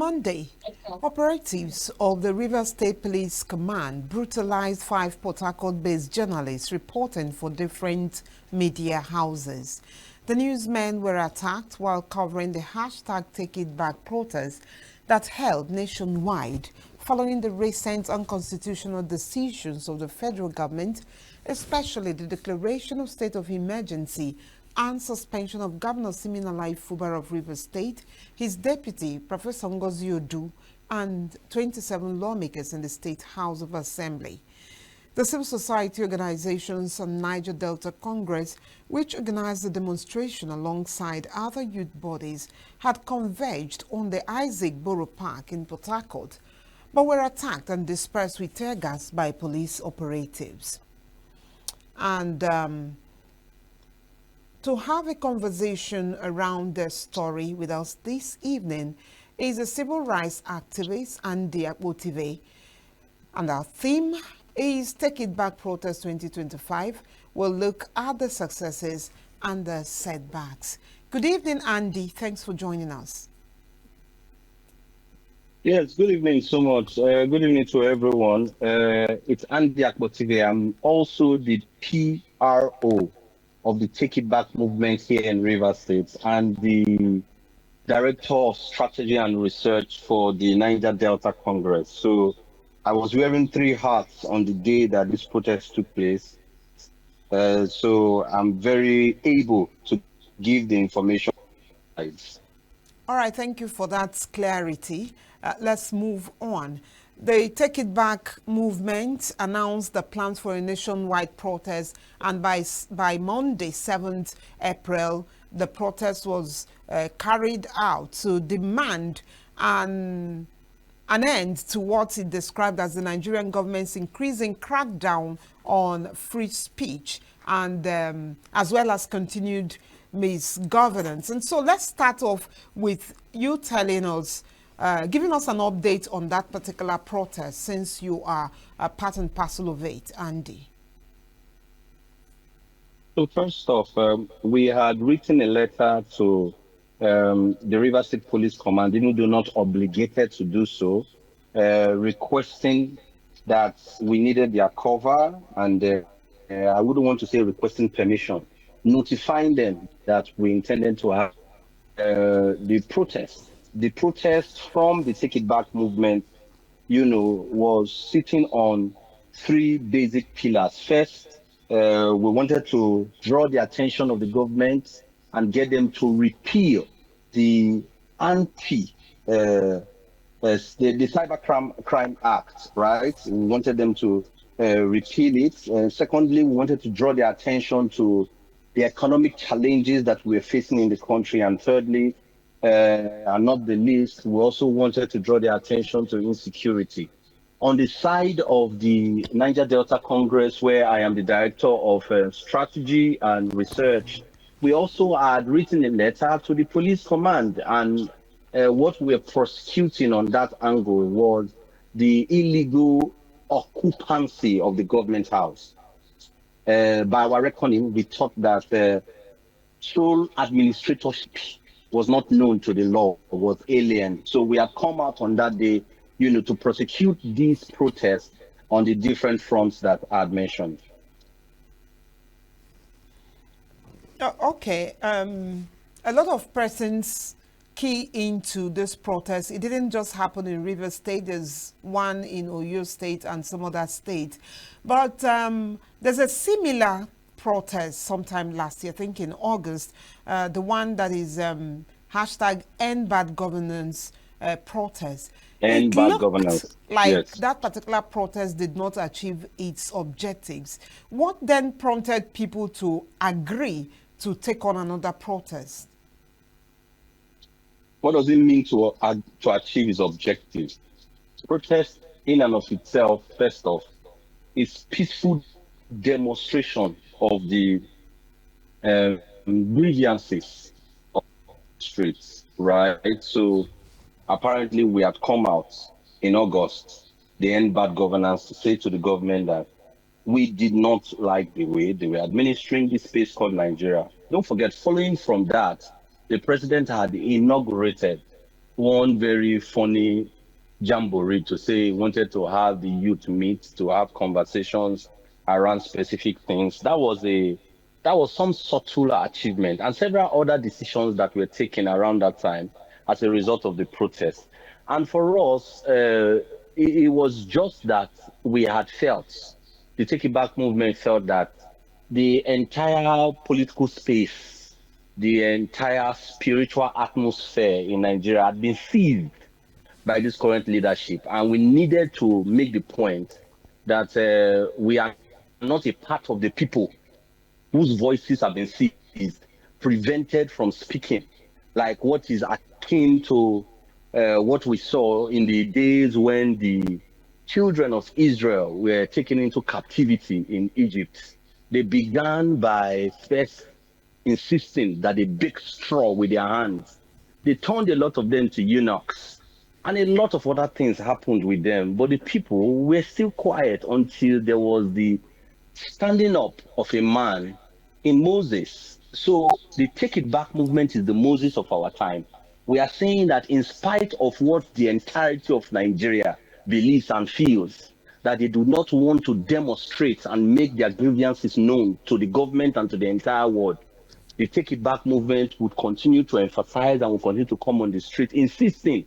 Monday, operatives of the Rivers State Police Command brutalized 5 Port Harcourt-based journalists reporting for different media houses. The newsmen were attacked while covering the #TakeItBack protest that held nationwide following the recent unconstitutional decisions of the federal government, especially the declaration of state of emergency and suspension of Governor Siminalayi Fubara of Rivers State, his deputy, Professor Ngozi Odu, and 27 lawmakers in the State House of Assembly. The civil society organizations and Niger Delta Congress, which organized the demonstration alongside other youth bodies, had converged on the Isaac Borough Park in Port Harcourt, but were attacked and dispersed with tear gas by police operatives. And to have a conversation around their story with us this evening is a civil rights activist, Akpotive, and our theme is Take It Back Protest 2025. We'll look at the successes and the setbacks. Good evening, Andy. Thanks for joining us. Yes, good evening so much. Good evening to everyone. It's Andy Akpotive. I'm also the PRO of the Take It Back movement here in Rivers State and the Director of Strategy and Research for the Niger Delta Congress. So I was wearing 3 hats on the day that this protest took place. So I'm very able to give the information. All right, thank you for that clarity. Let's move on. The Take It Back movement announced the plans for a nationwide protest, and by Monday, 7th April, the protest was carried out to demand an end to what it described as the Nigerian government's increasing crackdown on free speech and as well as continued misgovernance. And so let's start off with you telling us, giving us an update on that particular protest, since you are a part and parcel of it, Andy. So first off, we had written a letter to the Rivers State Police Command, even though not obligated to do so, requesting that we needed their cover, and I wouldn't want to say requesting permission, notifying them that we intended to have the protest. The protest from the Take It Back movement, was sitting on 3 basic pillars. First, we wanted to draw the attention of the government and get them to repeal the the Cybercrime Act, right? We wanted them to repeal it. Secondly, we wanted to draw their attention to the economic challenges that we're facing in the country. And thirdly, and not the least, we also wanted to draw their attention to insecurity. On the side of the Niger Delta Congress, where I am the Director of Strategy and Research, we also had written a letter to the police command, and what we're prosecuting on that angle was the illegal occupancy of the government house. By our reckoning, we thought that sole administratorship was not known to the law, was alien. So we have come out on that day, to prosecute these protests on the different fronts that I had mentioned. Okay. A lot of persons key into this protest. It didn't just happen in Rivers State. There's one in Oyo State and some other states. But there's a similar protest sometime last year, I think in August, the one that is #End Bad Governance protest. End Bad Governance. Like yes. That particular protest did not achieve its objectives. What then prompted people to agree to take on another protest? What does it mean to achieve its objectives? Protest in and of itself, first off, is peaceful demonstration of the grievances of the streets, right? So apparently we had come out in August, the End Bad Governance, to say to the government that we did not like the way they were administering this space called Nigeria. Don't forget, following from that, the president had inaugurated one very funny jamboree to say he wanted to have the youth meet to have conversations around specific things. That was some subtle achievement and several other decisions that were taken around that time as a result of the protest. And for us, it was just that we had felt, the Take It Back movement felt that the entire political space, the entire spiritual atmosphere in Nigeria had been seized by this current leadership. And we needed to make the point that we are not a part of the people whose voices have been seized, prevented from speaking, like what is akin to what we saw in the days when the children of Israel were taken into captivity in Egypt. They began by first insisting that they bake straw with their hands. They turned a lot of them to eunuchs. And a lot of other things happened with them. But the people were still quiet until there was the standing up of a man in Moses. So the Take It Back movement is the Moses of our time. We are saying that in spite of what the entirety of Nigeria believes and feels, that they do not want to demonstrate and make their grievances known to the government and to the entire world, the Take It Back movement would continue to emphasize and will continue to come on the street, insisting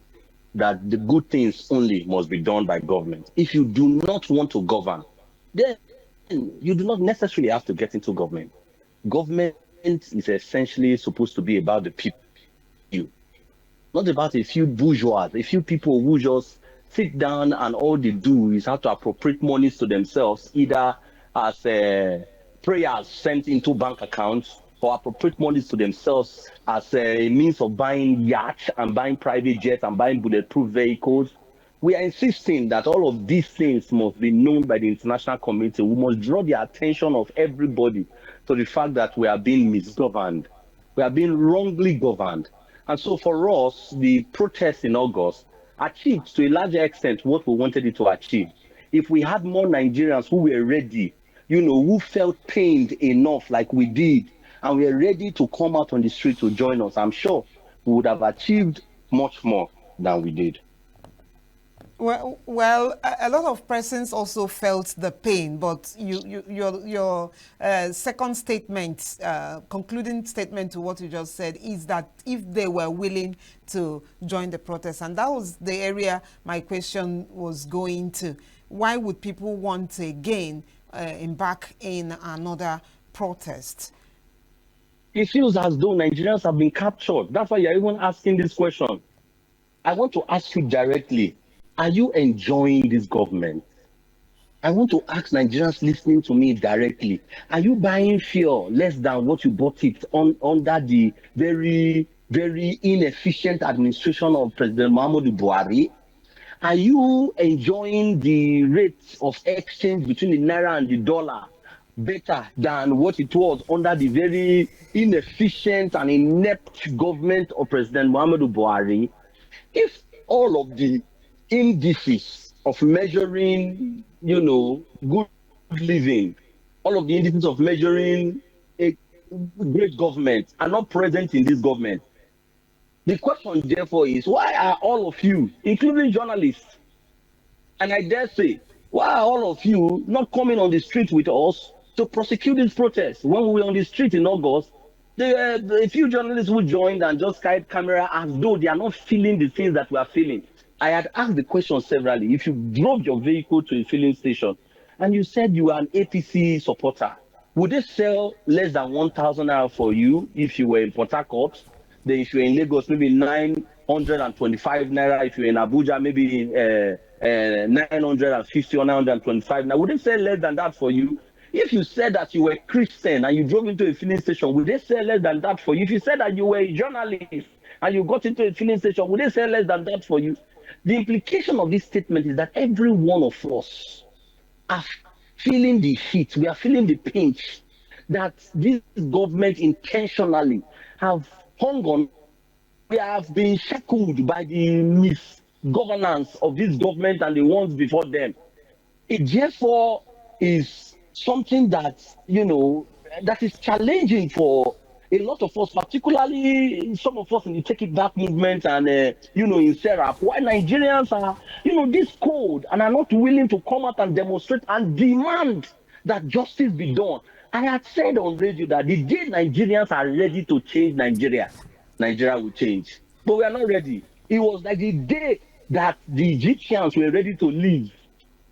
that the good things only must be done by government. If you do not want to govern, then you do not necessarily have to get into government. Government is essentially supposed to be about the people, not about a few bourgeois, a few people who just sit down and all they do is have to appropriate monies to themselves, either as prayers sent into bank accounts or appropriate monies to themselves as a means of buying yachts and buying private jets and buying bulletproof vehicles. We are insisting that all of these things must be known by the international community. We must draw the attention of everybody to the fact that we are being misgoverned. We are being wrongly governed. And so for us, the protest in August achieved to a larger extent what we wanted it to achieve. If we had more Nigerians who were ready, who felt pained enough like we did, and we are ready to come out on the street to join us, I'm sure we would have achieved much more than we did. Well, a lot of persons also felt the pain, but your second statement, concluding statement to what you just said, is that if they were willing to join the protest, and that was the area my question was going to, why would people want to again embark in another protest? It feels as though Nigerians have been captured. That's why you're even asking this question. I want to ask you directly, are you enjoying this government? I want to ask Nigerians listening to me directly, are you buying fuel less than what you bought it under the very, very inefficient administration of President Muhammadu Buhari? Are you enjoying the rates of exchange between the naira and the dollar better than what it was under the very inefficient and inept government of President Muhammadu Buhari? If all of the indices of measuring, good living, all of the indices of measuring a great government are not present in this government, the question therefore is, why are all of you, including journalists, and I dare say, why are all of you not coming on the street with us to prosecute this protest? When we were on the street in August, there were a few journalists who joined and just carried camera as though they are not feeling the things that we are feeling. I had asked the question severally. If you drove your vehicle to a filling station and you said you are an APC supporter, would they sell less than 1,000 naira for you if you were in Port Harcourt? Then if you're in Lagos, maybe 925 naira. If you're in Abuja, maybe 950 or 925 naira. Would they sell less than that for you? If you said that you were Christian and you drove into a filling station, would they sell less than that for you? If you said that you were a journalist and you got into a filling station, would they sell less than that for you? The implication of this statement is that every one of us are feeling the heat, we are feeling the pinch that this government intentionally have hung on. We have been shackled by the misgovernance of this government and the ones before them. It therefore is something that, that is challenging for A lot of us, particularly some of us in the Take It Back movement and, in Serap, why Nigerians are, this cold and are not willing to come out and demonstrate and demand that justice be done. I had said on radio that the day Nigerians are ready to change Nigeria, Nigeria will change. But we are not ready. It was like the day that the Egyptians were ready to leave,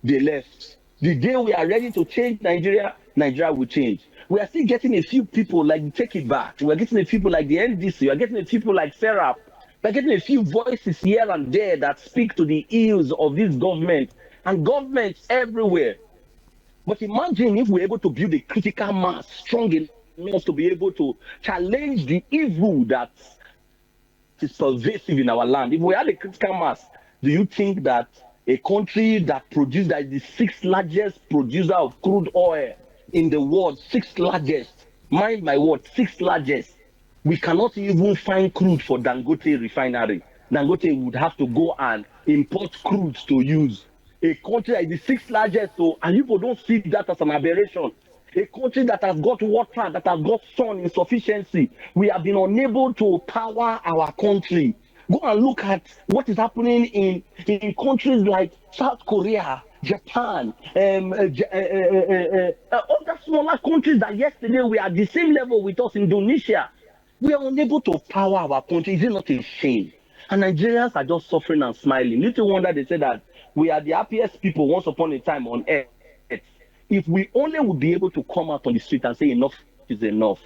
they left. The day we are ready to change Nigeria, Nigeria will change. We are still getting a few people like Take It Back. We are getting a few people like the NDC. We are getting a few people like Serap. We are getting a few voices here and there that speak to the ills of this government and governments everywhere. But imagine if we're able to build a critical mass strong enough to be able to challenge the evil that is pervasive in our land. If we had a critical mass, do you think that a country that produces, that is the sixth largest producer of crude oil in the world, sixth largest, mind my word, sixth largest, we cannot even find crude for Dangote refinery. Dangote would have to go and import crude to use. A country that is the sixth largest, so, and people don't see that as an aberration. A country that has got water, that has got sun in sufficiency. We have been unable to power our country. Go and look at what is happening in countries like South Korea, Japan, other smaller countries that yesterday we are at the same level with us, Indonesia. We are unable to power our country. Is it not a shame? And Nigerians are just suffering and smiling. Little wonder they say that we are the happiest people once upon a time on earth. If we only would be able to come out on the street and say enough is enough,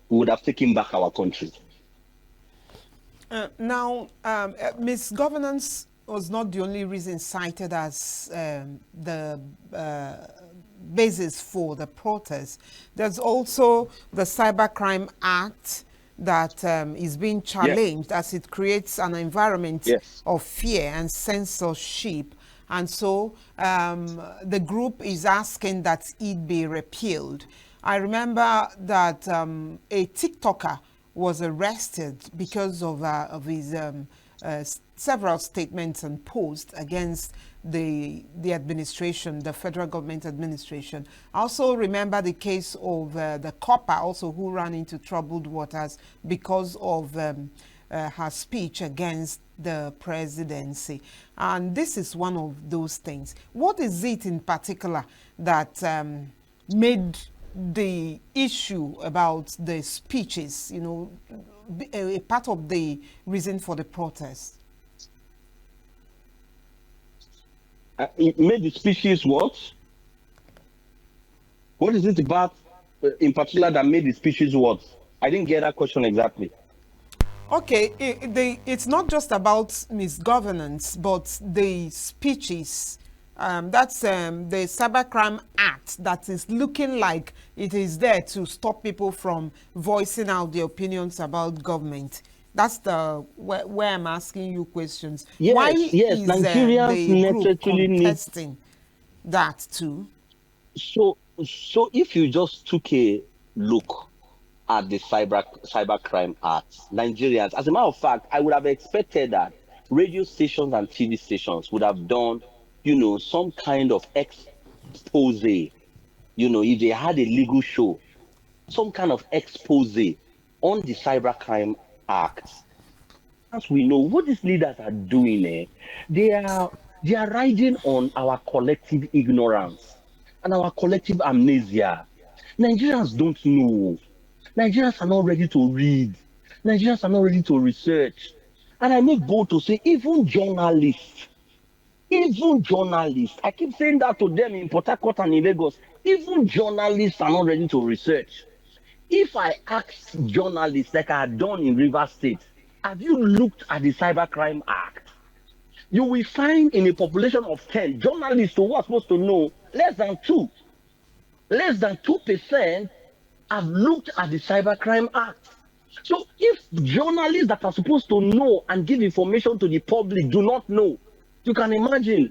we would have taken back our country. Now, misgovernance was not the only reason cited as the basis for the protest. There's also the Cybercrime Act that is being challenged as it creates an environment of fear and censorship. And so the group is asking that it be repealed. I remember that a TikToker was arrested because of his several statements and posts against the administration, the federal government administration. I also remember the case of the copper also who ran into troubled waters because of her speech against the presidency. And this is one of those things. What is it in particular that made the issue about the speeches, a part of the reason for the protest? It made the speeches what? What is it about in particular that made the speeches what? I didn't get that question exactly. Okay, it's not just about misgovernance, but the speeches. That's the Cybercrime Act that is looking like it is there to stop people from voicing out their opinions about government. That's the where I'm asking you questions. Yes, why yes, is Nigerians the group need contesting that too? So if you just took a look at the Cybercrime Act, Nigerians, as a matter of fact, I would have expected that radio stations and TV stations would have done, some kind of expose, if they had a legal show, some kind of expose on the Cybercrime Act. As we know, what these leaders are doing, they are riding on our collective ignorance and our collective amnesia. Nigerians don't know. Nigerians are not ready to read. Nigerians are not ready to research. And I make bold to say, even journalists, I keep saying that to them in Port Harcourt and in Lagos, even journalists are not ready to research. If I ask journalists like I had done in Rivers State, have you looked at the Cybercrime Act? You will find in a population of 10 journalists who are supposed to know less than 2% have looked at the Cybercrime Act. So if journalists that are supposed to know and give information to the public do not know, you can imagine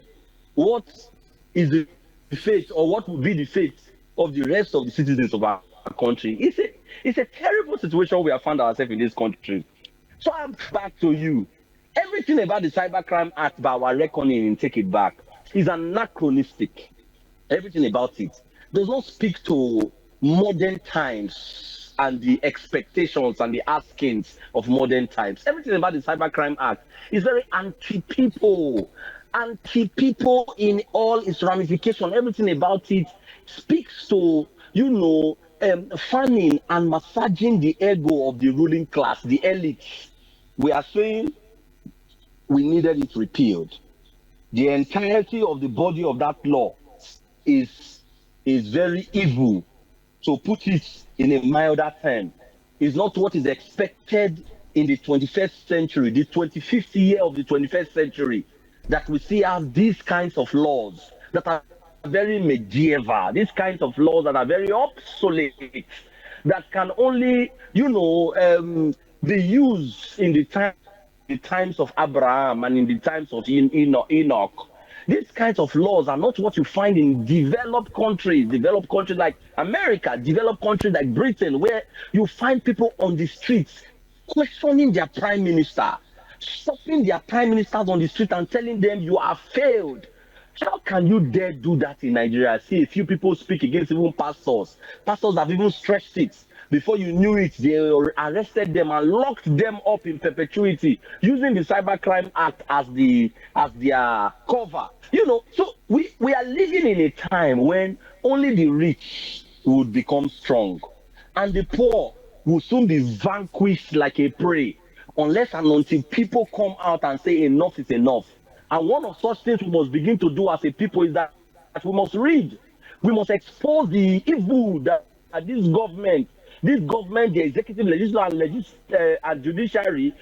what is the fate or what will be the fate of the rest of the citizens of our country. It's a terrible situation we have found ourselves in this country. So I'm back to you. Everything about the Cybercrime Act, by our reckoning and Take It Back, is anachronistic. Everything about it does not speak to modern times. and the expectations and the askings of modern times. Everything about the Cybercrime Act is very anti-people in all its ramification. Everything about it speaks to, fanning and massaging the ego of the ruling class, the elites. We are saying we needed it repealed. The entirety of the body of that law is very evil. To put it in a milder term, is not what is expected in the 21st century, the 25th year of the 21st century, that we see as these kinds of laws that are very medieval, these kinds of laws that are very obsolete, that can only, be used in the times of Abraham and in the times of Enoch. These kinds of laws are not what you find in developed countries like America, developed countries like Britain, where you find people on the streets questioning their prime minister, stopping their prime ministers on the street and telling them you have failed. How can you dare do that in Nigeria? I see a few people speak against even pastors. Pastors have even stretched it. Before you knew it, they arrested them and locked them up in perpetuity, using the Cybercrime Act as their cover. So we are living in a time when only the rich would become strong, and the poor will soon be vanquished like a prey, unless and until people come out and say enough is enough. And one of such things we must begin to do as a people is that we must read. We must expose the evil that this government, the executive, legislative, and judiciary,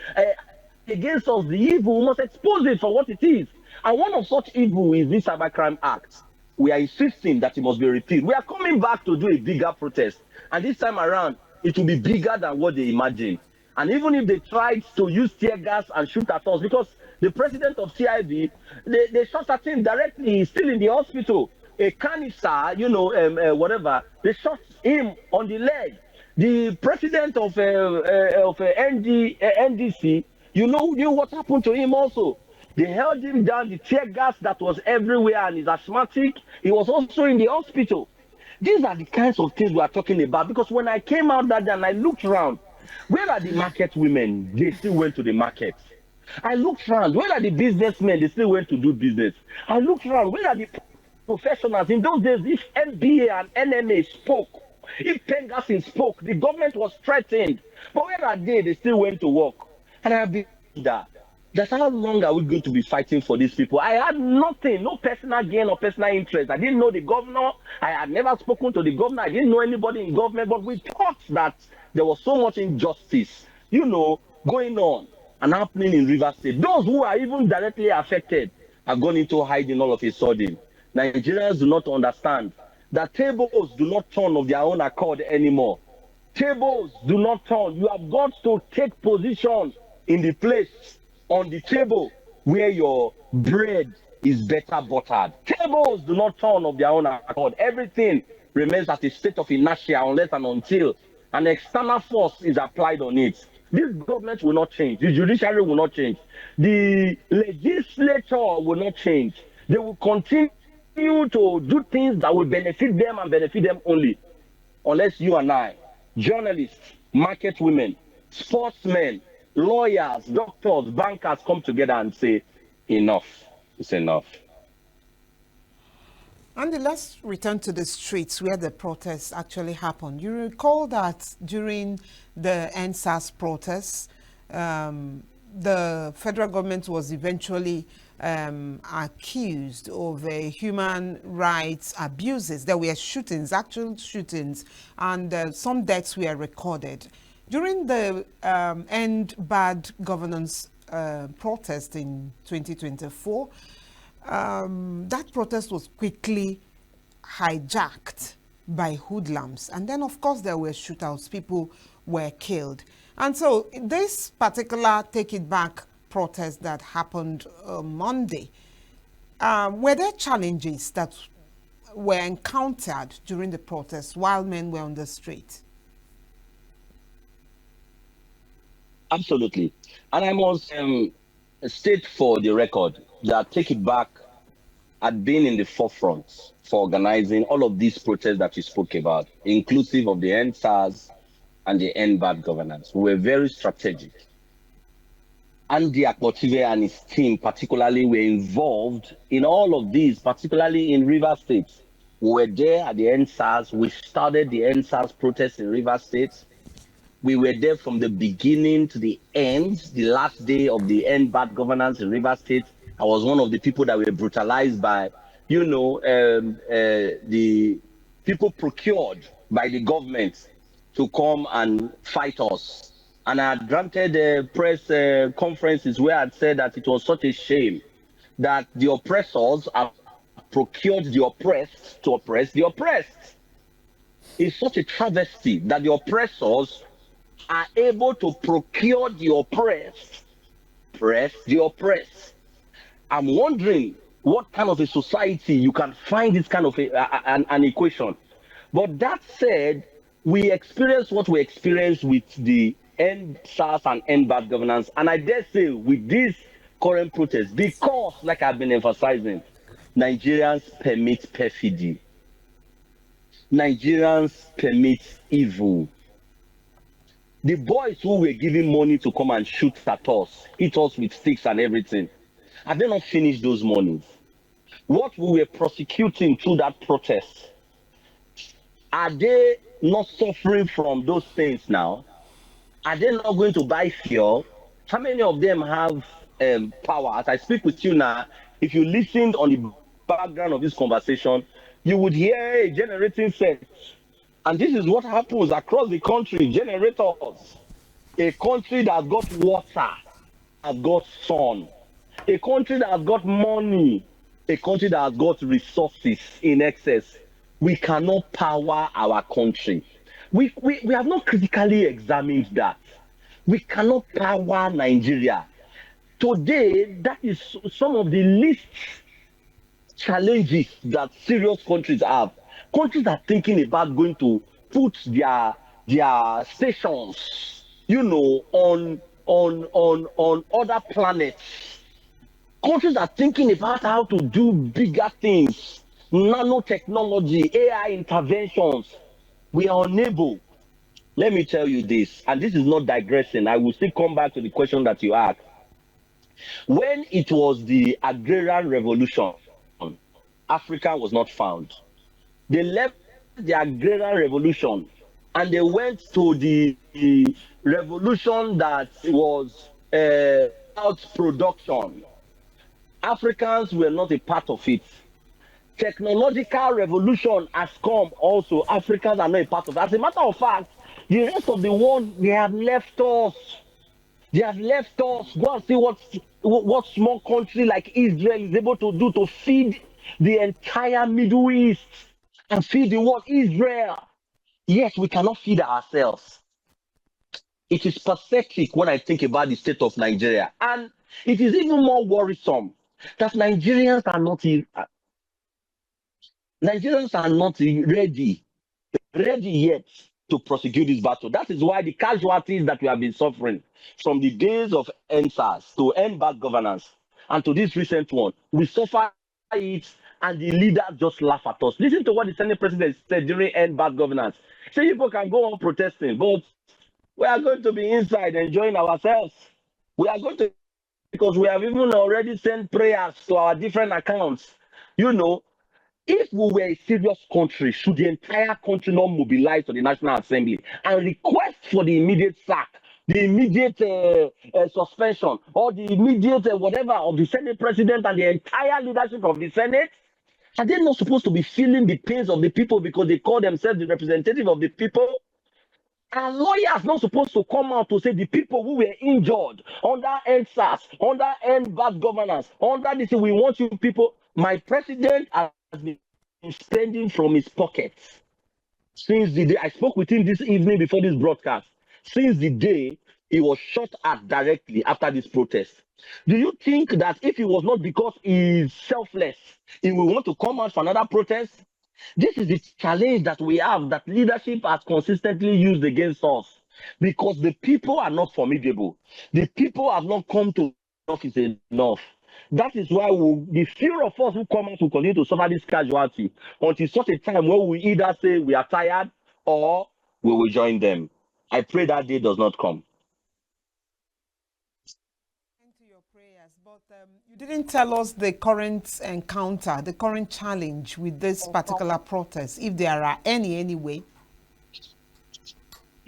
against us, the evil, we must expose it for what it is. And one of such evil is this Cybercrime Act. We are insisting that it must be repealed. We are coming back to do a bigger protest. And this time around, it will be bigger than what they imagined. And even if they tried to use tear gas and shoot at us, because the president of CIV, they shot at him directly, he's still in the hospital. A canister, whatever, they shot him on the leg. The president of NDC, you know what happened to him also. They held him down, the tear gas that was everywhere, and he's asthmatic. He was also in the hospital. These are the kinds of things we are talking about. Because when I came out that day and I looked around, where are the market women? They still went to the market. I looked around, where are the businessmen? They still went to do business. I looked around, where are the professionals? In those days, if MBA and NMA spoke, if Pengassin spoke, the government was threatened. But where are they? They still went to work. And I have been that. That's how long are we going to be fighting for these people? I had nothing, no personal gain or personal interest. I didn't know the governor. I had never spoken to the governor. I didn't know anybody in government. But we thought that there was so much injustice, going on and happening in Rivers State. Those who are even directly affected have gone into hiding all of a sudden. Nigerians do not understand that tables do not turn of their own accord anymore. Tables do not turn. You have got to take position in the place on the table where your bread is better buttered. Tables do not turn of their own accord. Everything remains at a state of inertia unless and until an external force is applied on it. This government will not change. The judiciary will not change. The legislature will not change. They will continue to do things that will benefit them and benefit them only. Unless you and I, journalists, market women, sportsmen, lawyers, doctors, bankers come together and say, enough is enough. Andy, let's return to the streets where the protests actually happened. You recall that during the NSAS protests, the federal government was eventually accused of human rights abuses. There were shootings, actual shootings, and some deaths were recorded. During the End Bad Governance protest in 2024, that protest was quickly hijacked by hoodlums. And then, of course, there were shootouts. People were killed. And so this particular Take It Back protest that happened Monday, were there challenges that were encountered during the protest while men were on the street? Absolutely. And I must state for the record that Take It Back had been in the forefront for organizing all of these protests that you spoke about, inclusive of the NSAS, and the end bad governance. We were very strategic. Andy Akpotive and his team particularly were involved in all of these, particularly in River State. We were there at the NSAS. We started the NSAS protest in River State. We were there from the beginning to the end, the last day of the end bad governance in River State. I was one of the people that were brutalized by, the people procured by the government to come and fight us. And I had granted press conferences where I said that it was such a shame that the oppressors have procured the oppressed to oppress the oppressed. It's such a travesty that the oppressors are able to procure the oppressed, oppress the oppressed. I'm wondering what kind of a society you can find this kind of an equation. But that said, we experience what we experience with the end SARS and end bad governance. And I dare say with this current protest, because, like I've been emphasizing, Nigerians permit perfidy. Nigerians permit evil. The boys who were giving money to come and shoot at us, hit us with sticks and everything, have they not finished those monies? What we were prosecuting through that protest, are they not suffering from those things now? Are they not going to buy fuel? How many of them have power? As I speak with you now, if you listened on the background of this conversation, you would hear a generating set. And this is what happens across the country, generators. A country that has got water, has got sun. A country that has got money, a country that has got resources in excess. We cannot power our country. We have not critically examined that. We cannot power Nigeria. Today, that is some of the least challenges that serious countries have. Countries are thinking about going to put their stations, on other planets. Countries are thinking about how to do bigger things, nanotechnology, AI interventions. We are unable. Let me tell you this, and this is not digressing. I will still come back to the question that you asked. When it was the agrarian revolution, Africa was not found. They left the agrarian revolution and they went to the revolution that was about production. Africans were not a part of it. Technological revolution has come also. Africans are not a part of it. As a matter of fact, the rest of the world, they have left us. They have left us. Go and see what small country like Israel is able to do to feed the entire Middle East and feed the world. Israel. Yes, we cannot feed ourselves. It is pathetic when I think about the state of Nigeria. And it is even more worrisome that Nigerians are not ready yet to prosecute this battle. That is why the casualties that we have been suffering from the days of NSAS to end bad governance and to this recent one, we suffer it and the leaders just laugh at us. Listen to what the Senate president said during end bad governance. Say people can go on protesting, but we are going to be inside enjoying ourselves. We are going to, because we have even already sent prayers to our different accounts. If we were a serious country, should the entire country not mobilize to the National Assembly and request for the immediate sack, the immediate suspension, or the immediate whatever of the Senate president and the entire leadership of the Senate? Are they not supposed to be feeling the pains of the people because they call themselves the representative of the people? And lawyers not supposed to come out to say the people who were injured under NSAS, under end bad governance, under this, we want you people. My president has been spending from his pockets since the day I spoke with him this evening before this broadcast, since the day he was shot at directly after this protest. Do you think that if it was not because he is selfless, he will want to come out for another protest? This is the challenge that we have, that leadership has consistently used against us, because the people are not formidable. The people have not come to enough is enough. That is why the few of us who come out will continue to suffer this casualty until such a time where we either say we are tired or we will join them. I pray that day does not come. To your prayers, but you didn't tell us the current encounter, the current challenge with this particular protest, if there are any anyway.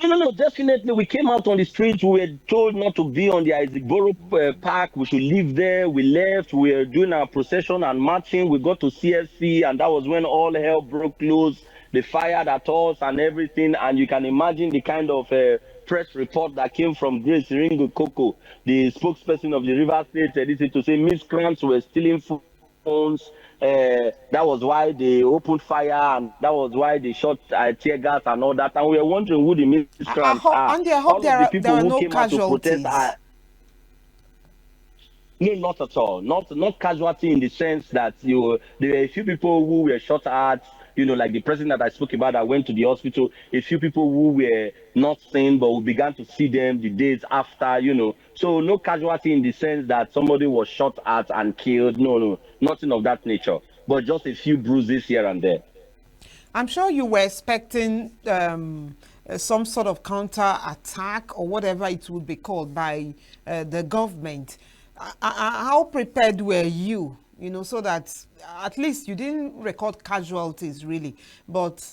No, definitely. We came out on the streets. We were told not to be on the Isagboro Park. We should leave there. We left. We were doing our procession and marching. We got to CSC, and that was when all hell broke loose. They fired at us and everything. And you can imagine the kind of press report that came from Grace Ringo Coco, the spokesperson of the River State, edited to say miscreants were stealing phones. That was why they opened fire, and that was why they shot tear gas and all that. And we were wondering who the miscreants are. Andy, I hope All of the there people are who no came out to protest casualties. no, not at all. Not casualty in the sense that there were a few people who were shot at. Like the president that I spoke about that went to the hospital. A few people who were not seen, but we began to see them the days after. So no casualty in the sense that somebody was shot at and killed. No, nothing of that nature. But just a few bruises here and there. I'm sure you were expecting some sort of counter attack or whatever it would be called by the government. How prepared were you? So that at least you didn't record casualties, really. But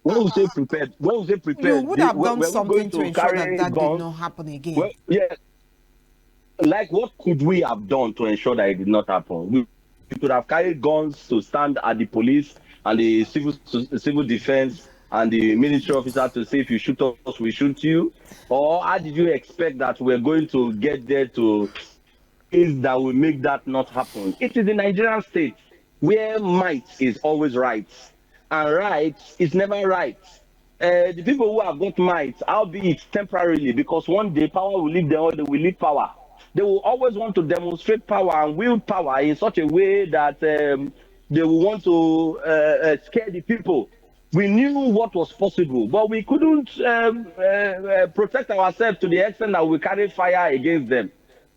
when we say prepared, you would have done were we something going to to ensure that carry that did guns? not happen again. Well, yeah. Like, what could we have done to ensure that it did not happen? We could have carried guns to stand at the police and the civil defense and the military officer to say, if you shoot us, we shoot you. Or how did you expect that we're going to get there to is that will make that not happen? It is the Nigerian state where might is always right and right is never right. The people who have got might, albeit temporarily, because one day power will leave them or they will leave power. They will always want to demonstrate power and wield power in such a way that they will want to scare the people. We knew what was possible, but we couldn't protect ourselves to the extent that we carried fire against them.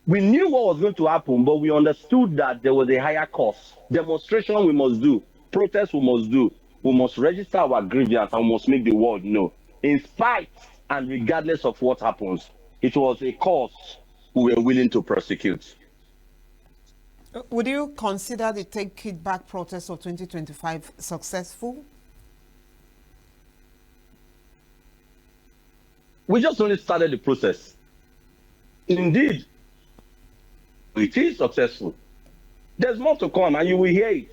We knew what was going to happen, but we understood that there was a higher cost. Demonstration we must do, protest we must do. We must register our grievance and we must make the world know. In spite and regardless of what happens, it was a cause we were willing to prosecute. Would you consider the Take It Back protest of 2025 successful? We just only started the process. Indeed, it is successful. There's more to come, and you will hear it.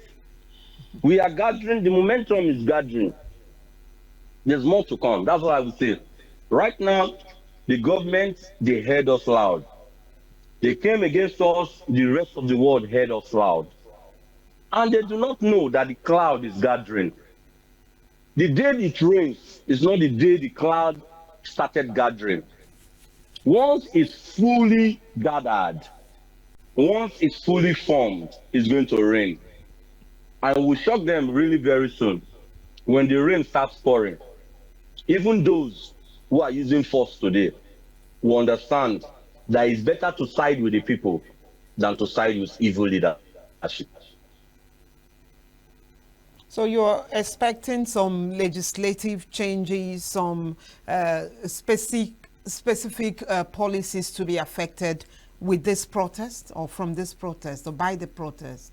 We are gathering, the momentum is gathering. There's more to come. That's what I would say. Right now, the government, they heard us loud. They came against us, the rest of the world heard us loud. And they do not know that the cloud is gathering. The day it rains is not the day the cloud started gathering. Once it's fully gathered, once it's fully formed, it's going to rain. And we'll shock them really very soon when the rain starts pouring. Even those who are using force today will understand that it's better to side with the people than to side with evil leadership. So you're expecting some legislative changes, some specific policies to be affected with this protest, or from this protest, or by the protest?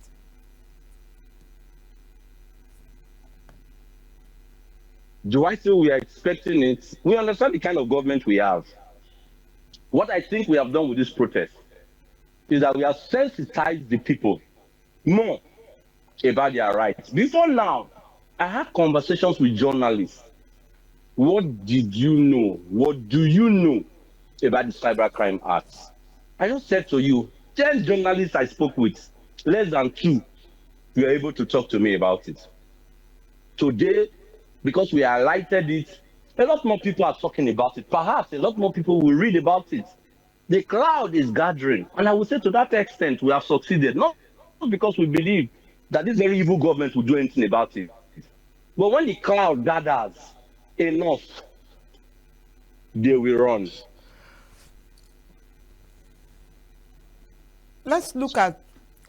Do I say we are expecting it? We understand the kind of government we have. What I think we have done with this protest is that we have sensitized the people more about their rights. Before now, I had conversations with journalists. What did you know? What do you know about the Cybercrime Act? I just said to you, 10 journalists I spoke with, less than 2 were able to talk to me about it. Today, because we highlighted it, a lot more people are talking about it. Perhaps a lot more people will read about it. The cloud is gathering. And I would say to that extent, we have succeeded. Not because we believe that this very evil government will do anything about it. But when the cloud gathers enough, they will run. Let's look at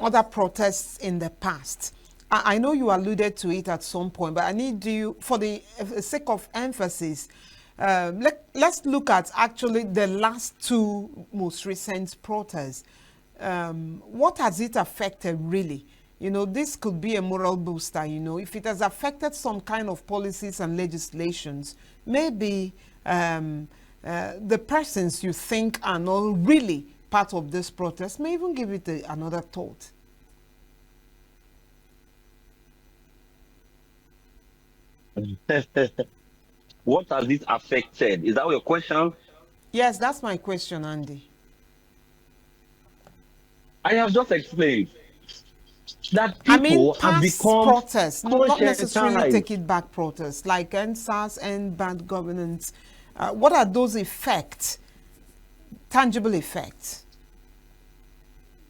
other protests in the past. I know you alluded to it at some point, but I need you, for the sake of emphasis, Let's look at actually the last two most recent protests. What has it affected really? You know, this could be a moral booster, you know. If it has affected some kind of policies and legislations, maybe the persons you think are not really part of this protest may even give it another thought. What has it affected? Is that your question? Yes, that's my question, Andy. I have just explained that people have become protests, not necessarily conscientized. take it back protests, like NSAS and bad governance. What are those effects, tangible effects?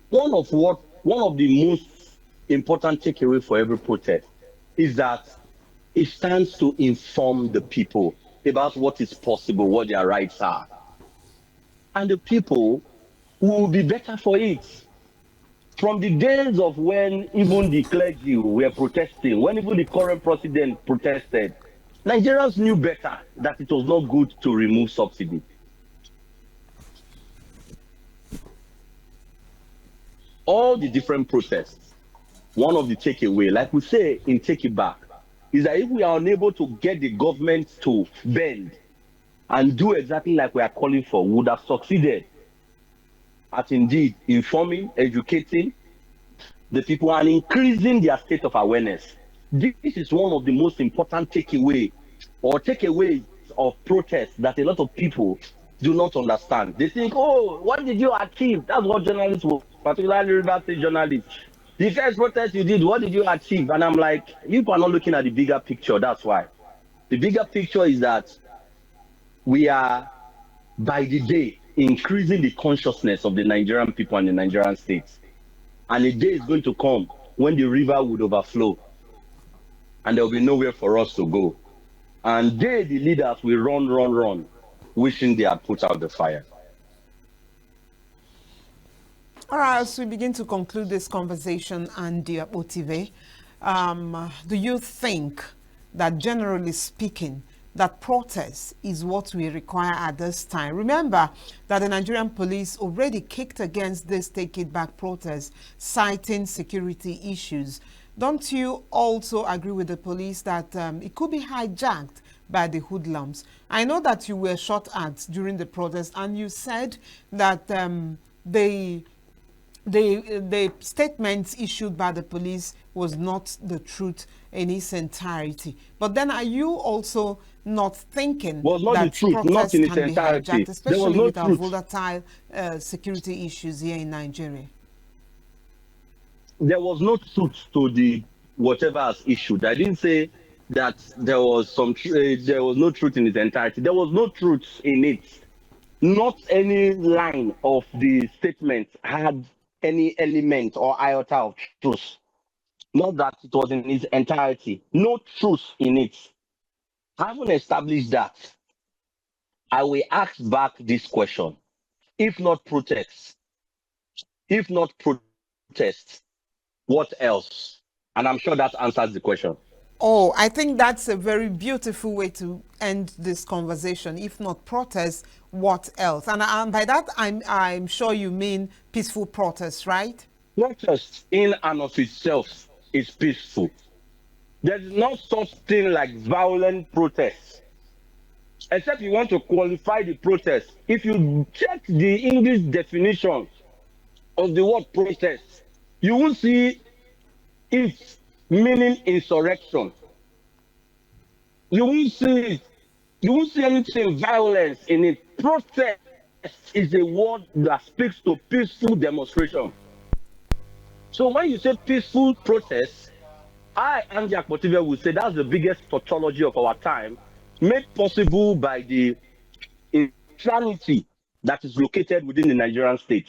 One of the most important takeaway for every protest is that it stands to inform the people about what is possible, what their rights are. And the people will be better for it. From the days of when even the clergy were protesting, when even the current president protested, Nigerians knew better that it was not good to remove subsidy. All the different protests, one of the takeaway, like we say in Take It Back, is that if we are unable to get the government to bend and do exactly like we are calling for, we would have succeeded at indeed informing, educating the people and increasing their state of awareness. This is one of the most important takeaways of protests that a lot of people do not understand. They think, oh, what did you achieve? That's what journalists will, particularly River State journalists. The first protest you did, what did you achieve? And I'm like, you are not looking at the bigger picture. That's why. The bigger picture is that we are, by the day, increasing the consciousness of the Nigerian people and the Nigerian states. And a day is going to come when the river would overflow and there will be nowhere for us to go. And they, the leaders, will run, wishing they had put out the fire. All right, as we begin to conclude this conversation, Andy Akpotive, do you think that generally speaking, that protest is what we require at this time? Remember that the Nigerian police already kicked against this Take It Back protest, citing security issues. Don't you also agree with the police that it could be hijacked by the hoodlums? I know that you were shot at during the protest and you said that the statements issued by the police was not the truth in its entirety. But then are you also not thinking that protests can be hijacked, especially with our volatile security issues here in Nigeria? There was no truth to the whatever has issued. I didn't say that there was no truth in its entirety. There was no truth in it. Not any line of the statement had any element or iota of truth. Not that it was in its entirety. No truth in it. Having established that, I will ask back this question. If not protests, what else? And I'm sure that answers the question. Oh, I think that's a very beautiful way to end this conversation. If not protests, what else? And by that, I'm sure you mean peaceful protests, right? Protest in and of itself is peaceful. There's no such thing like violent protests. Except you want to qualify the protest. If you check the English definition of the word protest, you will see its meaning insurrection. You won't see anything violence in it. Protest is a word that speaks to peaceful demonstration. So when you say peaceful protest, I, Andy Akpotive, will say that's the biggest tautology of our time, made possible by the insanity that is located within the Nigerian state.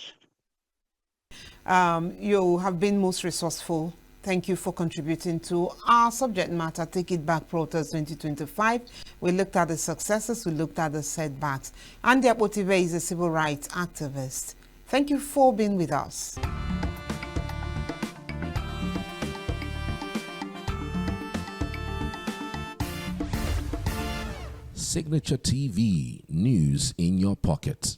You have been most resourceful. Thank you for contributing to our subject matter, Take It Back Protest 2025. We looked at the successes, we looked at the setbacks. Andy Akpotive is a civil rights activist. Thank you for being with us. Signature TV, news in your pocket.